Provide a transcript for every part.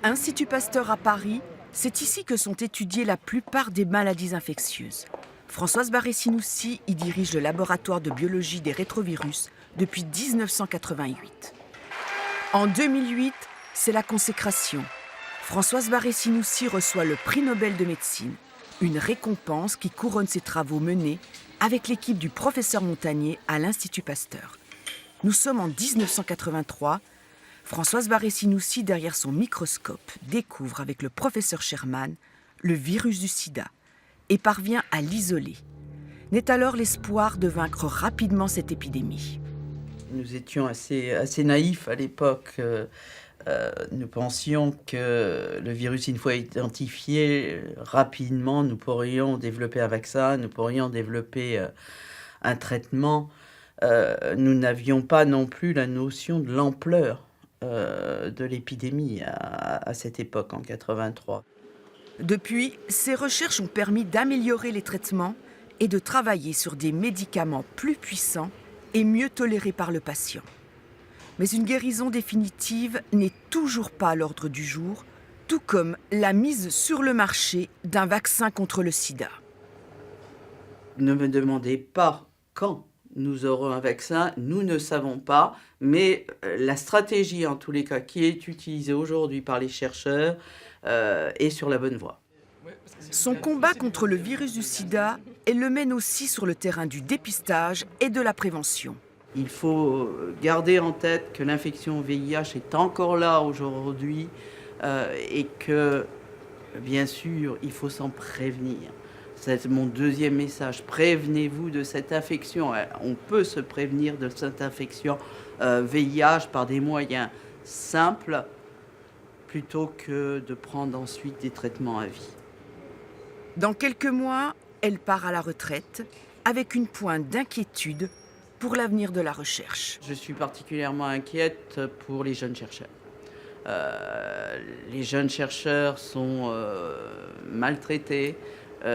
Institut Pasteur à Paris, c'est ici que sont étudiées la plupart des maladies infectieuses. Françoise Barré-Sinoussi y dirige le laboratoire de biologie des rétrovirus depuis 1988. En 2008, c'est la consécration. Françoise Barré-Sinoussi reçoit le prix Nobel de médecine, une récompense qui couronne ses travaux menés avec l'équipe du professeur Montagnier à l'Institut Pasteur. Nous sommes en 1983. Françoise Barré-Sinoussi, derrière son microscope, découvre avec le professeur Sherman le virus du sida et parvient à l'isoler. Naît alors l'espoir de vaincre rapidement cette épidémie. Nous étions assez naïfs à l'époque. Nous pensions que le virus, une fois identifié, rapidement, nous pourrions développer un vaccin, nous pourrions développer un traitement. Nous n'avions pas non plus la notion de l'ampleur de l'épidémie à cette époque, en 83. Depuis, ces recherches ont permis d'améliorer les traitements et de travailler sur des médicaments plus puissants et mieux tolérés par le patient. Mais une guérison définitive n'est toujours pas à l'ordre du jour, tout comme la mise sur le marché d'un vaccin contre le sida. Ne me demandez pas quand nous aurons un vaccin, nous ne savons pas, mais la stratégie, en tous les cas, qui est utilisée aujourd'hui par les chercheurs, est sur la bonne voie. Son combat contre le virus du sida, elle le mène aussi sur le terrain du dépistage et de la prévention. Il faut garder en tête que l'infection VIH est encore là aujourd'hui et que, bien sûr, il faut s'en prévenir. C'est mon deuxième message. Prévenez-vous de cette infection. On peut se prévenir de cette infection VIH par des moyens simples plutôt que de prendre ensuite des traitements à vie. Dans quelques mois, elle part à la retraite avec une pointe d'inquiétude pour l'avenir de la recherche. Je suis particulièrement inquiète pour les jeunes chercheurs. Les jeunes chercheurs sont maltraités,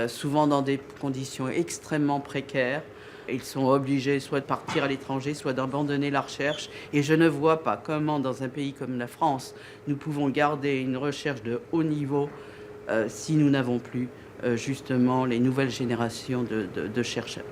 souvent dans des conditions extrêmement précaires. Ils sont obligés soit de partir à l'étranger, soit d'abandonner la recherche. Et je ne vois pas comment, dans un pays comme la France, nous pouvons garder une recherche de haut niveau si nous n'avons plus justement les nouvelles générations de chercheurs.